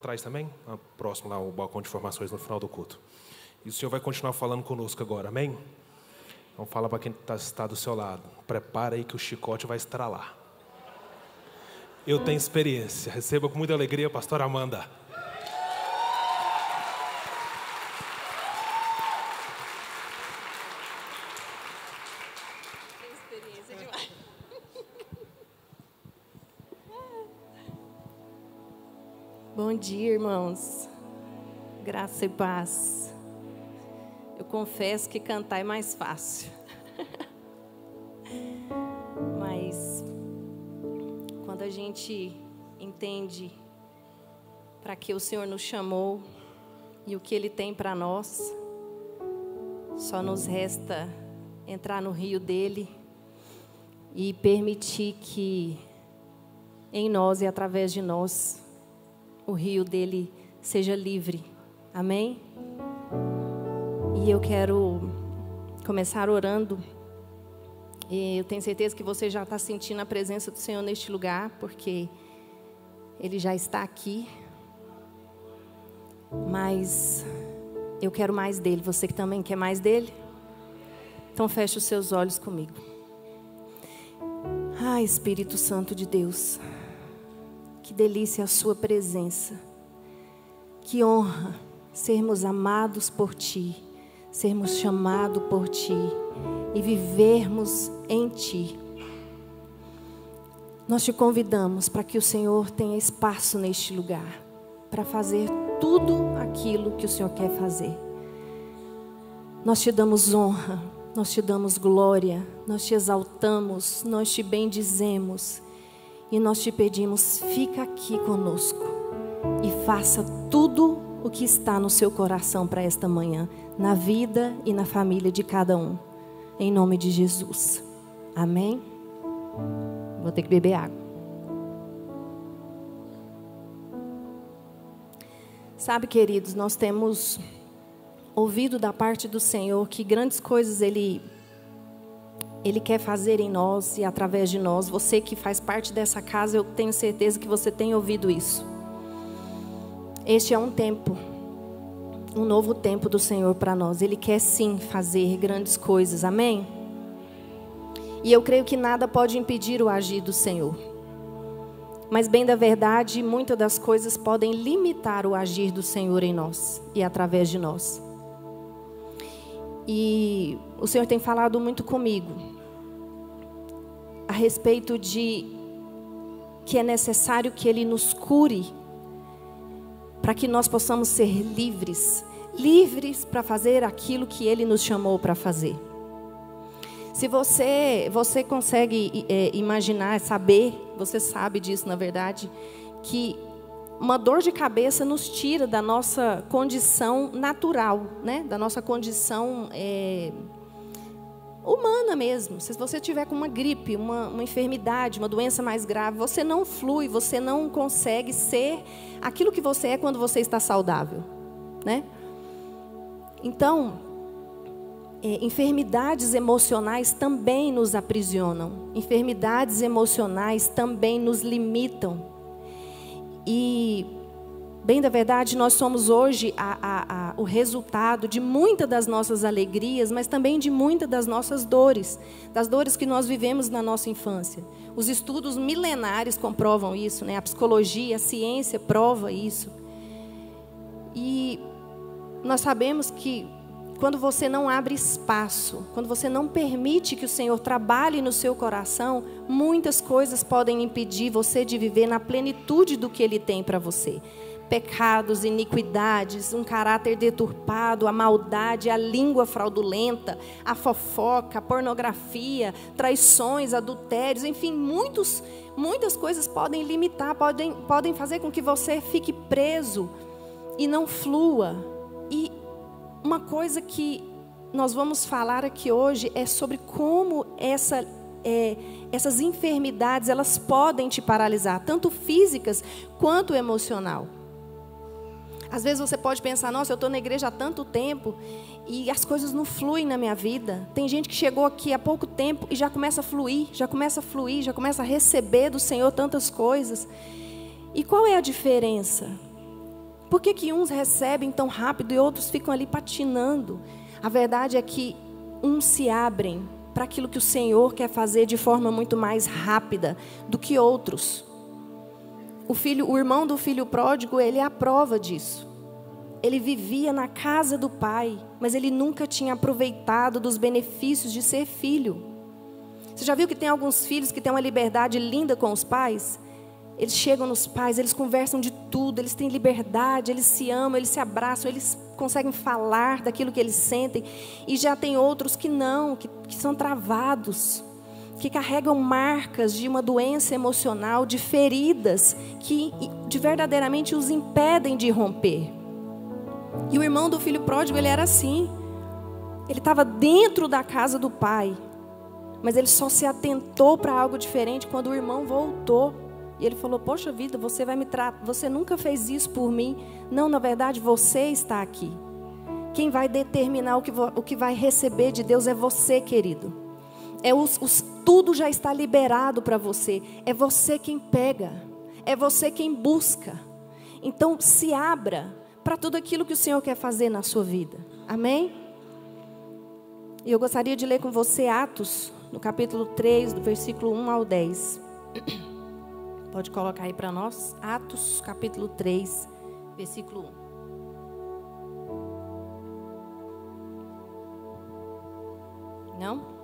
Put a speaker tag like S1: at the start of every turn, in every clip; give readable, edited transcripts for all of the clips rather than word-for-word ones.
S1: Atrás também, próximo lá, o balcão de informações no final do culto. E o Senhor vai continuar falando conosco agora, amém? Então fala para quem está do seu lado, prepara aí que o chicote vai estralar. Eu tenho experiência, receba com muita alegria, pastora Amanda.
S2: Tem experiência demais. Bom dia, irmãos. Graça e paz. Eu confesso que cantar é mais fácil. Mas quando a gente entende para que o Senhor nos chamou e o que Ele tem para nós, só nos resta entrar no rio dele e permitir que em nós e através de nós o rio dele seja livre. Amém? E eu quero começar orando. E eu tenho certeza que você já está sentindo a presença do Senhor neste lugar, porque Ele já está aqui. Mas eu quero mais dele. Você que também quer mais dele? Então feche os seus olhos comigo. Ah, Espírito Santo de Deus, que delícia a sua presença. Que honra sermos amados por Ti, sermos chamados por Ti e vivermos em Ti. Nós te convidamos para que o Senhor tenha espaço neste lugar, para fazer tudo aquilo que o Senhor quer fazer. Nós te damos honra, nós te damos glória, nós te exaltamos, nós te bendizemos e nós te pedimos, fica aqui conosco e faça tudo o que está no seu coração para esta manhã, na vida e na família de cada um, em nome de Jesus. Amém? Vou ter que beber água. Sabe, queridos, nós temos ouvido da parte do Senhor que grandes coisas Ele quer fazer em nós e através de nós. Você que faz parte dessa casa, eu tenho certeza que você tem ouvido isso. Este é um tempo, um novo tempo do Senhor para nós. Ele quer sim fazer grandes coisas, amém? E eu creio que nada pode impedir o agir do Senhor. Mas bem da verdade, muitas das coisas podem limitar o agir do Senhor em nós e através de nós. E o Senhor tem falado muito comigo a respeito de que é necessário que Ele nos cure para que nós possamos ser livres para fazer aquilo que Ele nos chamou para fazer. Se você consegue imaginar, saber, você sabe disso na verdade, que uma dor de cabeça nos tira da nossa condição natural, né? Da nossa condição humana mesmo. Se você tiver com uma gripe, uma enfermidade, uma doença mais grave, você não flui, você não consegue ser aquilo que você é quando você está saudável, né? Então, enfermidades emocionais também nos aprisionam. Enfermidades emocionais também nos limitam. E, bem da verdade, nós somos hoje o resultado de muitas das nossas alegrias, mas também de muitas das nossas dores, das dores que nós vivemos na nossa infância. Os estudos milenares comprovam isso, né? A psicologia, a ciência prova isso. E nós sabemos que quando você não abre espaço, quando você não permite que o Senhor trabalhe no seu coração, muitas coisas podem impedir você de viver na plenitude do que Ele tem para você. Pecados, iniquidades, um caráter deturpado, a maldade, a língua fraudulenta, a fofoca, a pornografia, traições, adultérios, enfim, muitas coisas podem limitar, podem fazer com que você fique preso e não flua. E uma coisa que nós vamos falar aqui hoje é sobre como essas enfermidades elas podem te paralisar, tanto físicas quanto emocional. Às vezes você pode pensar, nossa, eu estou na igreja há tanto tempo e as coisas não fluem na minha vida. Tem gente que chegou aqui há pouco tempo e já começa a fluir, já começa a receber do Senhor tantas coisas. E qual é a diferença? Por que que uns recebem tão rápido e outros ficam ali patinando? A verdade é que uns se abrem para aquilo que o Senhor quer fazer de forma muito mais rápida do que outros. O irmão do filho pródigo, ele é a prova disso. Ele vivia na casa do pai, mas ele nunca tinha aproveitado dos benefícios de ser filho. Você já viu que tem alguns filhos que têm uma liberdade linda com os pais? Eles chegam nos pais, eles conversam de tudo, eles têm liberdade, eles se amam, eles se abraçam, eles conseguem falar daquilo que eles sentem. E já tem outros que não, que são travados, que carregam marcas de uma doença emocional, de feridas que verdadeiramente os impedem de romper. E o irmão do filho pródigo, ele era assim. Ele estava dentro da casa do pai, mas ele só se atentou para algo diferente quando o irmão voltou. E ele falou: poxa vida, você nunca fez isso por mim. Não, na verdade, você está aqui. Quem vai determinar o que vai receber de Deus é você, querido. Tudo já está liberado para você. É você quem pega. É você quem busca. Então, se abra para tudo aquilo que o Senhor quer fazer na sua vida. Amém? E eu gostaria de ler com você Atos, no capítulo 3, do versículo 1 ao 10. Pode colocar aí para nós. Atos, capítulo 3, versículo 1. Não?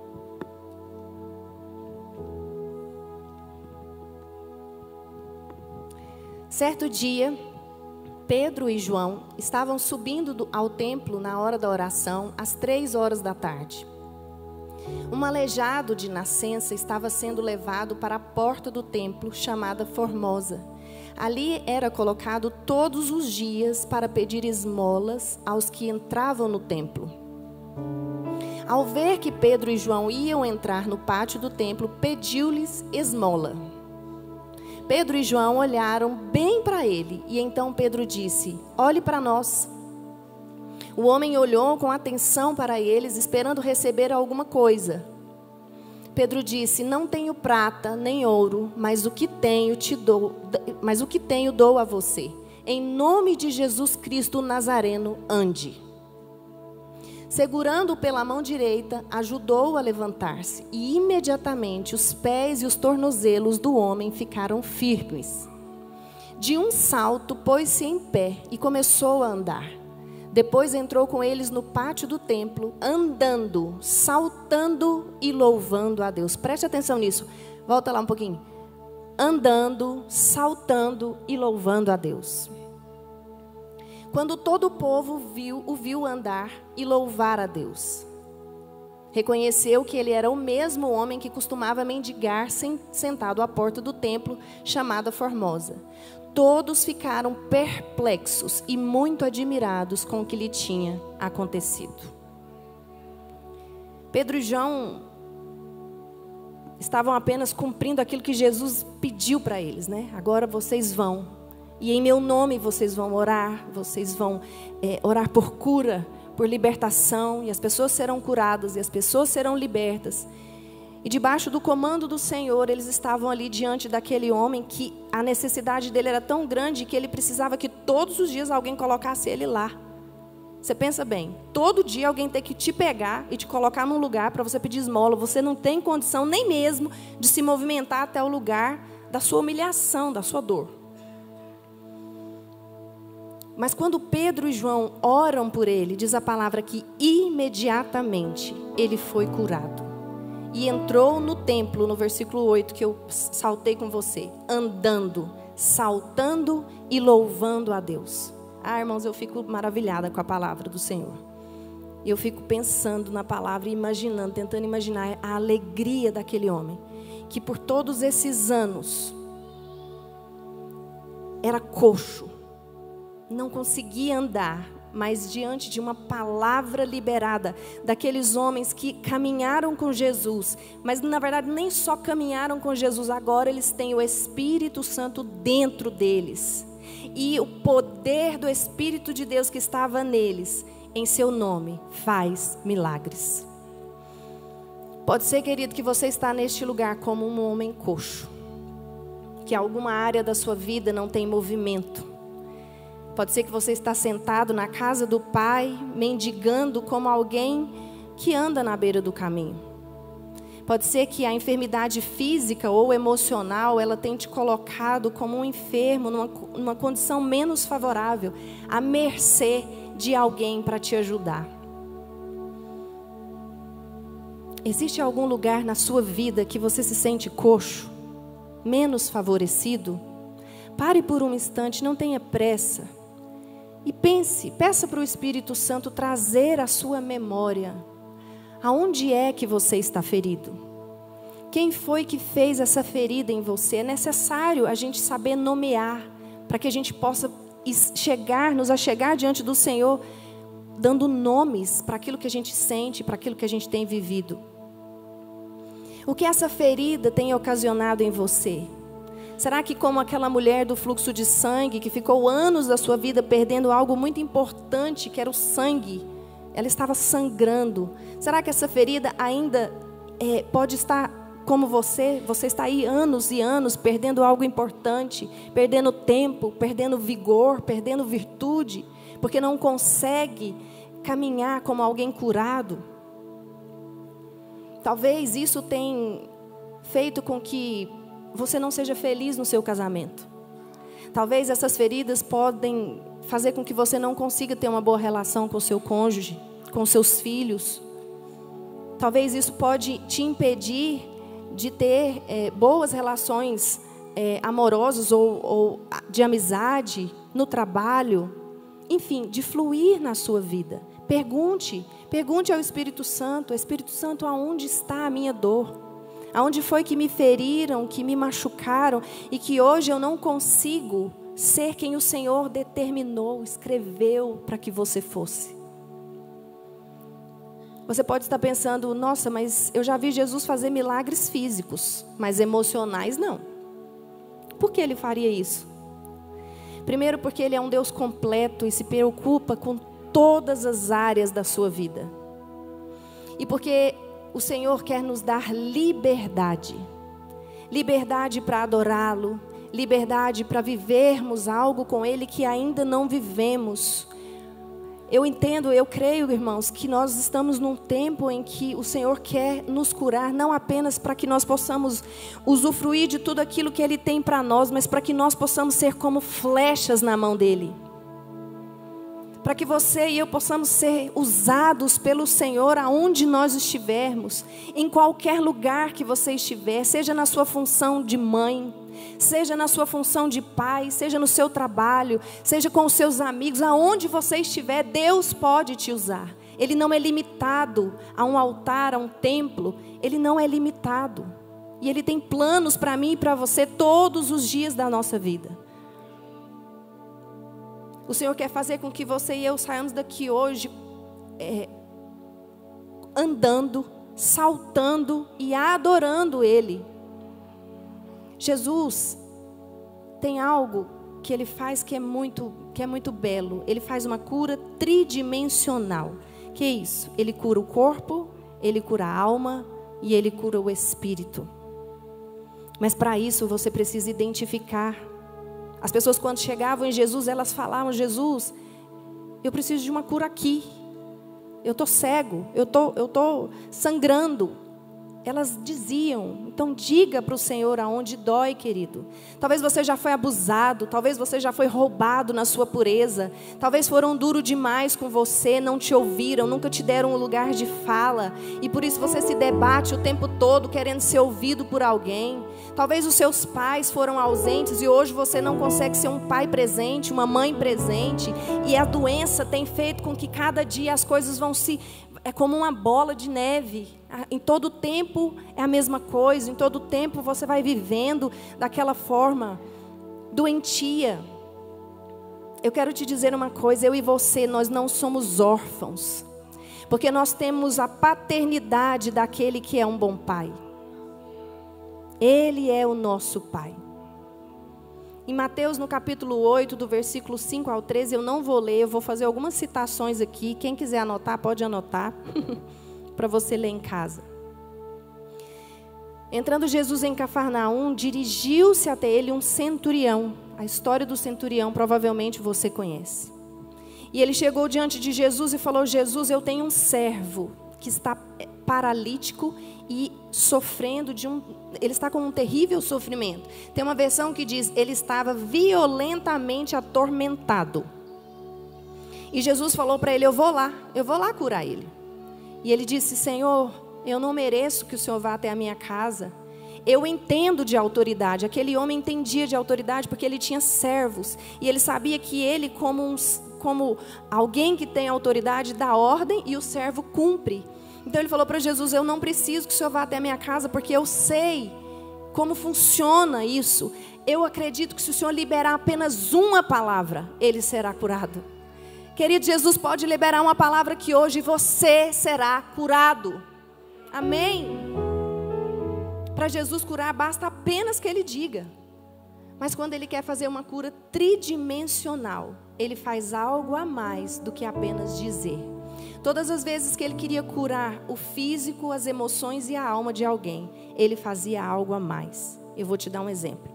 S2: Certo dia, Pedro e João estavam subindo ao templo na hora da oração, às 3 horas da tarde. Um aleijado de nascença estava sendo levado para a porta do templo, chamada Formosa. Ali era colocado todos os dias para pedir esmolas aos que entravam no templo. Ao ver que Pedro e João iam entrar no pátio do templo, pediu-lhes esmola. Pedro e João olharam bem para ele, e então Pedro disse: olhe para nós. O homem olhou com atenção para eles, esperando receber alguma coisa. Pedro disse: não tenho prata nem ouro, mas o que tenho dou a você. Em nome de Jesus Cristo Nazareno, ande. Segurando-o pela mão direita, ajudou-o a levantar-se, e imediatamente os pés e os tornozelos do homem ficaram firmes. De um salto, pôs-se em pé e começou a andar. Depois entrou com eles no pátio do templo, andando, saltando e louvando a Deus. Preste atenção nisso. Volta lá um pouquinho. Andando, saltando e louvando a Deus. Quando todo o povo o viu andar e louvar a Deus, reconheceu que ele era o mesmo homem que costumava mendigar sentado à porta do templo, chamada Formosa. Todos ficaram perplexos e muito admirados com o que lhe tinha acontecido. Pedro e João estavam apenas cumprindo aquilo que Jesus pediu para eles, né? Agora vocês vão. E em meu nome vocês vão orar, vocês vão orar por cura, por libertação, e as pessoas serão curadas, e as pessoas serão libertas. E debaixo do comando do Senhor, eles estavam ali diante daquele homem que a necessidade dele era tão grande que ele precisava que todos os dias alguém colocasse ele lá. Você pensa bem, todo dia alguém tem que te pegar e te colocar num lugar para você pedir esmola. Você não tem condição nem mesmo de se movimentar até o lugar da sua humilhação, da sua dor. Mas quando Pedro e João oram por ele, diz a palavra que imediatamente ele foi curado. E entrou no templo, no versículo 8, que eu saltei com você, andando, saltando e louvando a Deus. Ah, irmãos, eu fico maravilhada com a palavra do Senhor. Eu fico pensando na palavra e imaginando, tentando imaginar a alegria daquele homem, que por todos esses anos era coxo. Não conseguia andar, mas diante de uma palavra liberada, daqueles homens que caminharam com Jesus, mas na verdade nem só caminharam com Jesus, agora eles têm o Espírito Santo dentro deles, e o poder do Espírito de Deus que estava neles, em seu nome, faz milagres. Pode ser, querido, que você está neste lugar como um homem coxo, que alguma área da sua vida não tem movimento, Pode ser que você está sentado na casa do Pai, mendigando como alguém que anda na beira do caminho. Pode ser que a enfermidade física ou emocional, ela tenha te colocado como um enfermo, numa condição menos favorável, à mercê de alguém para te ajudar. Existe algum lugar na sua vida que você se sente coxo, menos favorecido? Pare por um instante, não tenha pressa. E peça para o Espírito Santo trazer à sua memória aonde é que você está ferido. Quem foi que fez essa ferida em você? É necessário a gente saber nomear, para que a gente possa nos achegar diante do Senhor, dando nomes para aquilo que a gente sente, para aquilo que a gente tem vivido. O que essa ferida tem ocasionado em você? Será que, como aquela mulher do fluxo de sangue, que ficou anos da sua vida perdendo algo muito importante, que era o sangue, ela estava sangrando. Será que essa ferida ainda pode estar como você? Você está aí anos e anos perdendo algo importante, perdendo tempo, perdendo vigor, perdendo virtude, porque não consegue caminhar como alguém curado. Talvez isso tenha feito com que você não seja feliz no seu casamento. Talvez essas feridas podem fazer com que você não consiga ter uma boa relação com o seu cônjuge, com seus filhos. Talvez isso pode te impedir de ter boas relações amorosas ou de amizade, no trabalho. Enfim, de fluir na sua vida. Pergunte ao Espírito Santo: Espírito Santo, aonde está a minha dor? Aonde foi que me feriram, que me machucaram e que hoje eu não consigo ser quem o Senhor determinou, escreveu para que você fosse? Você pode estar pensando: nossa, mas eu já vi Jesus fazer milagres físicos, mas emocionais não. Por que Ele faria isso? Primeiro, porque Ele é um Deus completo e se preocupa com todas as áreas da sua vida. E porque o Senhor quer nos dar liberdade. Liberdade para adorá-lo. Liberdade para vivermos algo com Ele que ainda não vivemos. Eu creio, irmãos, que nós estamos num tempo em que o Senhor quer nos curar, não apenas para que nós possamos usufruir de tudo aquilo que Ele tem para nós, mas para que nós possamos ser como flechas na mão dEle. Para que você e eu possamos ser usados pelo Senhor aonde nós estivermos, em qualquer lugar que você estiver, seja na sua função de mãe, seja na sua função de pai, seja no seu trabalho, seja com os seus amigos, aonde você estiver, Deus pode te usar. Ele não é limitado a um altar, a um templo, Ele não é limitado. E Ele tem planos para mim e para você todos os dias da nossa vida. O Senhor quer fazer com que você e eu saiamos daqui hoje andando, saltando e adorando Ele. Jesus tem algo que Ele faz que é muito belo. Ele faz uma cura tridimensional. Que é isso? Ele cura o corpo, Ele cura a alma e Ele cura o espírito. Mas para isso você precisa identificar. As pessoas, quando chegavam em Jesus, elas falavam: Jesus, eu preciso de uma cura aqui. Eu estou cego, eu tô sangrando. Elas diziam: então diga para o Senhor aonde dói, querido. Talvez você já foi abusado, talvez você já foi roubado na sua pureza. Talvez foram duros demais com você, não te ouviram, nunca te deram um lugar de fala. E por isso você se debate o tempo todo querendo ser ouvido por alguém. Talvez os seus pais foram ausentes e hoje você não consegue ser um pai presente, uma mãe presente. E a doença tem feito com que cada dia as coisas vão é como uma bola de neve. Em todo tempo é a mesma coisa. Em todo tempo você vai vivendo daquela forma doentia. Eu quero te dizer uma coisa: eu e você, nós não somos órfãos. Porque nós temos a paternidade daquele que é um bom pai. Ele é o nosso pai. Em Mateus, no capítulo 8, do versículo 5 ao 13, eu não vou ler, eu vou fazer algumas citações aqui. Quem quiser anotar, pode anotar, para você ler em casa. Entrando Jesus em Cafarnaum, dirigiu-se até ele um centurião. A história do centurião provavelmente você conhece. E ele chegou diante de Jesus e falou: Jesus, eu tenho um servo que está paralítico e sofrendo ele está com um terrível sofrimento. Tem uma versão que diz: ele estava violentamente atormentado. E Jesus falou para ele: eu vou lá curar ele. E ele disse: Senhor, eu não mereço que o Senhor vá até a minha casa. Eu entendo de autoridade. Aquele homem entendia de autoridade porque ele tinha servos. E ele sabia que ele, como alguém que tem autoridade, dá ordem e o servo cumpre. Então ele falou para Jesus: eu não preciso que o Senhor vá até a minha casa, porque eu sei como funciona isso. Eu acredito que se o Senhor liberar apenas uma palavra, ele será curado. Querido, Jesus pode liberar uma palavra que hoje você será curado. Amém? Para Jesus curar, basta apenas que ele diga. Mas quando ele quer fazer uma cura tridimensional, ele faz algo a mais do que apenas dizer. Todas as vezes que ele queria curar o físico, as emoções e a alma de alguém, ele fazia algo a mais. Eu vou te dar um exemplo.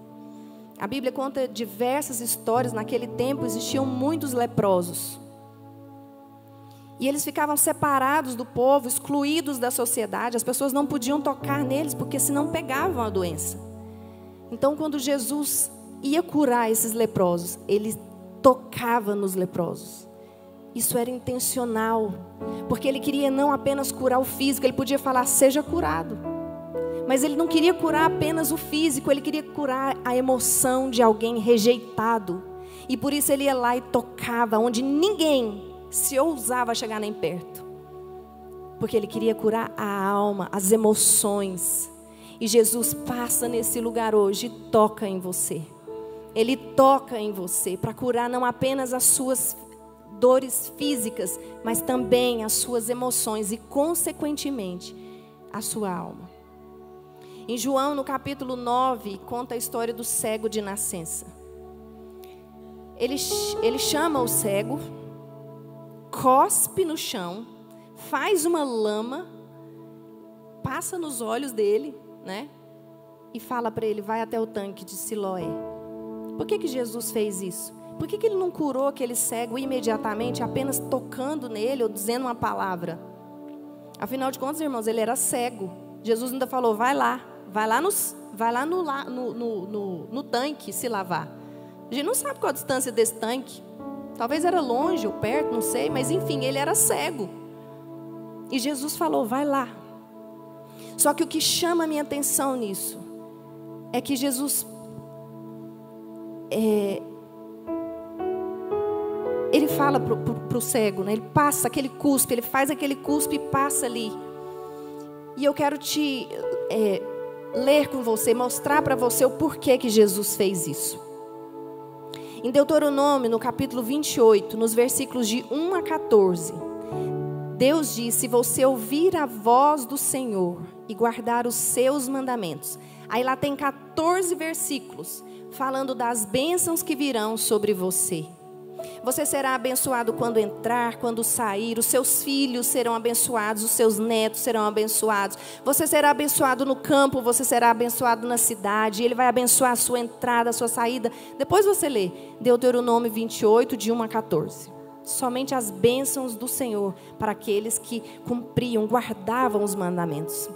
S2: A Bíblia conta diversas histórias. Naquele tempo existiam muitos leprosos. E eles ficavam separados do povo, excluídos da sociedade. As pessoas não podiam tocar neles, porque senão pegavam a doença. Então, quando Jesus ia curar esses leprosos, ele tocava nos leprosos. Isso era intencional, porque ele queria não apenas curar o físico. Ele podia falar: seja curado. Mas ele não queria curar apenas o físico, ele queria curar a emoção de alguém rejeitado. E por isso ele ia lá e tocava onde ninguém se ousava chegar nem perto. Porque ele queria curar a alma, as emoções. E Jesus passa nesse lugar hoje e toca em você. Ele toca em você para curar não apenas as suas dores físicas, mas também as suas emoções e, consequentemente, a sua alma. Em João, no capítulo 9, conta a história do cego de nascença. Ele chama o cego, cospe no chão, faz uma lama, passa nos olhos dele, né? E fala para ele: vai até o tanque de Siloé. Por que Jesus fez isso? Por que ele não curou aquele cego imediatamente, apenas tocando nele ou dizendo uma palavra? Afinal de contas, irmãos, ele era cego. Jesus ainda falou: vai lá no tanque se lavar. A gente não sabe qual a distância desse tanque. Talvez era longe ou perto, não sei, mas enfim, ele era cego. E Jesus falou: vai lá. Só que o que chama a minha atenção nisso é que Jesus ele fala para o cego, né? Ele passa aquele cuspe, ele faz aquele cuspe e passa ali. E eu quero te ler com você, mostrar para você o porquê que Jesus fez isso. Em Deuteronômio, no capítulo 28, nos versículos de 1 a 14, Deus diz: se você ouvir a voz do Senhor e guardar os seus mandamentos. Aí lá tem 14 versículos falando das bênçãos que virão sobre você. Você será abençoado quando entrar, quando sair. Os seus filhos serão abençoados, os seus netos serão abençoados. Você será abençoado no campo, você será abençoado na cidade. Ele vai abençoar a sua entrada, a sua saída. Depois você lê Deuteronômio 28, de 1 a 14. Somente as bênçãos do Senhor para aqueles que cumpriam, guardavam os mandamentos.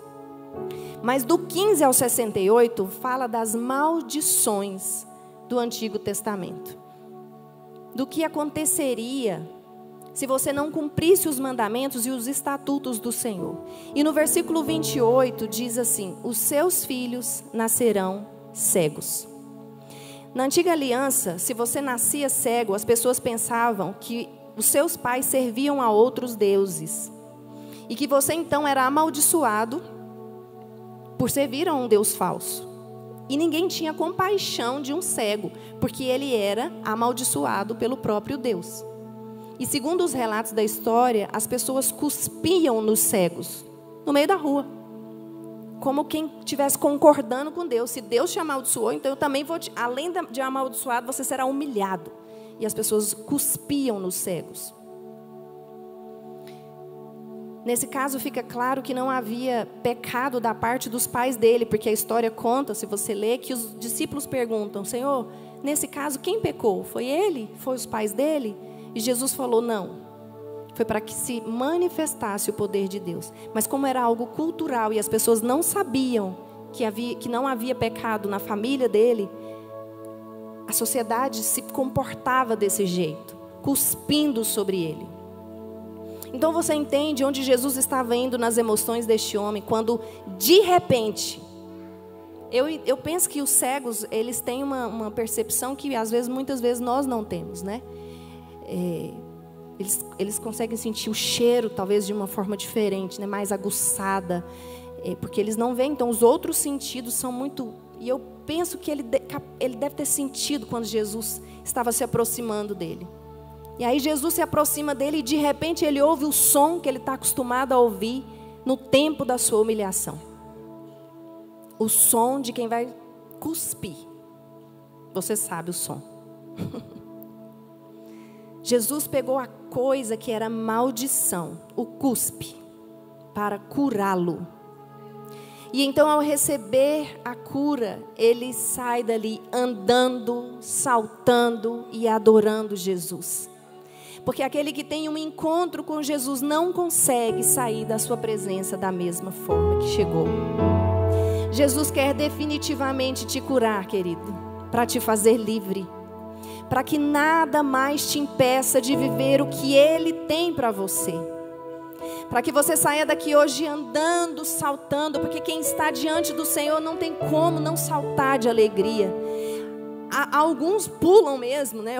S2: Mas do 15 ao 68 fala das maldições do Antigo Testamento. Do que aconteceria se você não cumprisse os mandamentos e os estatutos do Senhor. E no versículo 28 diz assim: os seus filhos nascerão cegos. Na antiga aliança, se você nascia cego, as pessoas pensavam que os seus pais serviam a outros deuses. E que você então era amaldiçoado por servir a um Deus falso. E ninguém tinha compaixão de um cego, porque ele era amaldiçoado pelo próprio Deus. E segundo os relatos da história, as pessoas cuspiam nos cegos, no meio da rua. Como quem estivesse concordando com Deus. Se Deus te amaldiçoou, então eu também vou, além de amaldiçoado, você será humilhado. E as pessoas cuspiam nos cegos. Nesse caso fica claro que não havia pecado da parte dos pais dele, porque a história conta, se você ler, que os discípulos perguntam: Senhor, Nesse caso, quem pecou? Foi ele? Foi os pais dele? E Jesus falou, não. Foi para que se manifestasse o poder de Deus. Mas como era algo cultural e as pessoas não sabiam que não havia pecado na família dele, a sociedade se comportava desse jeito, cuspindo sobre ele. Então você entende onde Jesus estava indo nas emoções deste homem, quando de repente, eu penso que os cegos, eles têm uma percepção que muitas vezes nós não temos, né? Eles conseguem sentir o cheiro, talvez de uma forma diferente, né? Mais aguçada, porque eles não veem, então os outros sentidos são muito... E eu penso que ele deve ter sentido quando Jesus estava se aproximando dele. E aí Jesus se aproxima dele e de repente ele ouve o som que ele está acostumado a ouvir no tempo da sua humilhação. O som de quem vai cuspir. Você sabe o som. Jesus pegou a coisa que era maldição, o cuspe, para curá-lo. E então, ao receber a cura, ele sai dali andando, saltando e adorando Jesus. Porque aquele que tem um encontro com Jesus não consegue sair da sua presença da mesma forma que chegou. Jesus quer definitivamente te curar, querido, para te fazer livre. Para que nada mais te impeça de viver o que Ele tem para você. Para que você saia daqui hoje andando, saltando, porque quem está diante do Senhor não tem como não saltar de alegria. Alguns pulam mesmo, né?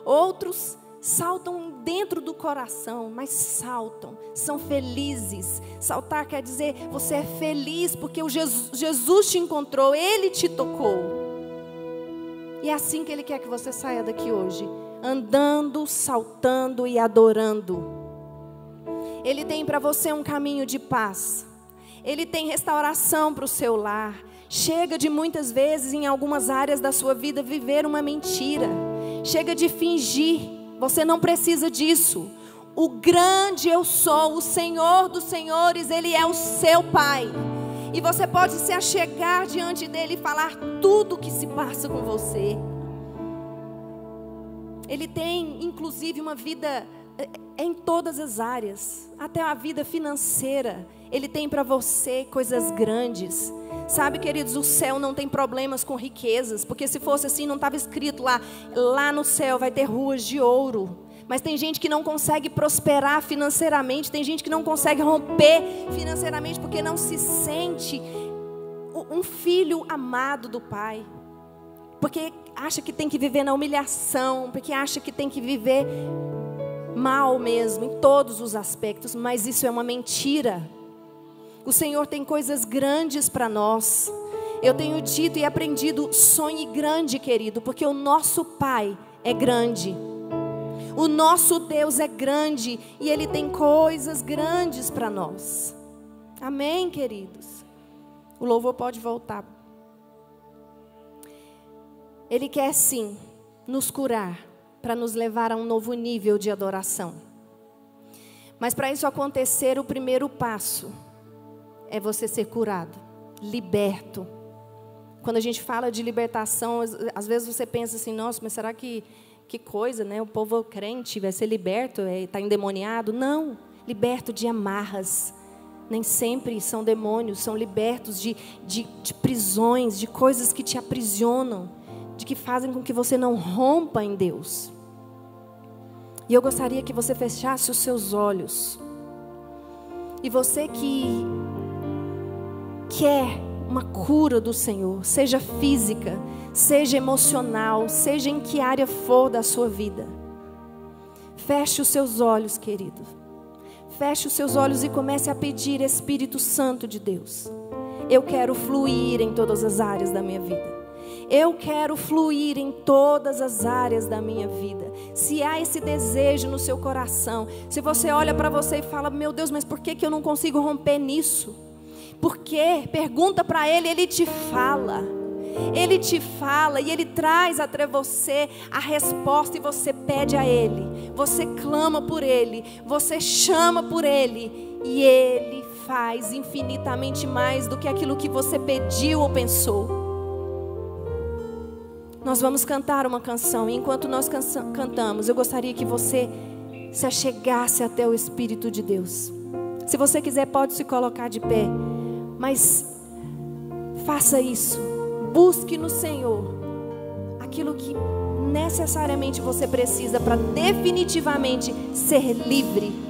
S2: Outros saltam dentro do coração, mas saltam, são felizes. Saltar quer dizer, você é feliz porque Jesus te encontrou, Ele te tocou. E é assim que Ele quer que você saia daqui hoje, andando, saltando e adorando. Ele tem para você um caminho de paz. Ele tem restauração para o seu lar. Chega de muitas vezes, em algumas áreas da sua vida, viver uma mentira. Chega de fingir. Você não precisa disso. O grande eu sou, o Senhor dos senhores, Ele é o seu Pai. E você pode se achegar diante dele e falar tudo o que se passa com você. Ele tem, inclusive, uma vida em todas as áreas. Até a vida financeira. Ele tem para você coisas grandes. Sabe, queridos, o céu não tem problemas com riquezas. Porque se fosse assim, não estava escrito lá no céu vai ter ruas de ouro. Mas tem gente que não consegue prosperar financeiramente. Tem gente que não consegue romper financeiramente porque não se sente um filho amado do Pai. Porque acha que tem que viver na humilhação. Porque acha que tem que viver mal mesmo, em todos os aspectos. Mas isso é uma mentira. O Senhor tem coisas grandes para nós. Eu tenho dito e aprendido, sonhe grande, querido. Porque o nosso Pai é grande. O nosso Deus é grande e Ele tem coisas grandes para nós. Amém, queridos? O louvor pode voltar. Ele quer sim nos curar para nos levar a um novo nível de adoração. Mas para isso acontecer, o primeiro passo é você ser curado, liberto. Quando a gente fala de libertação, às vezes você pensa assim, nossa, mas será que coisa, né? O povo crente vai ser liberto, está endemoniado? Não, liberto de amarras. Nem sempre são demônios, são libertos de prisões, de coisas que te aprisionam, de que fazem com que você não rompa em Deus. E eu gostaria que você fechasse os seus olhos. E você que quer uma cura do Senhor, seja física, seja emocional, seja em que área for da sua vida. Feche os seus olhos, querido. Feche os seus olhos e comece a pedir, Espírito Santo de Deus. Eu quero fluir em todas as áreas da minha vida. Eu quero fluir em todas as áreas da minha vida. Se há esse desejo no seu coração, se você olha para você e fala, meu Deus, mas por que eu não consigo romper nisso? Por quê? Pergunta para Ele, Ele te fala. Ele te fala e Ele traz até você a resposta e você pede a Ele. Você clama por Ele, você chama por Ele e Ele faz infinitamente mais do que aquilo que você pediu ou pensou. Nós vamos cantar uma canção, e enquanto nós cantamos, eu gostaria que você se achegasse até o Espírito de Deus. Se você quiser, pode se colocar de pé, mas faça isso. Busque no Senhor aquilo que necessariamente você precisa para definitivamente ser livre.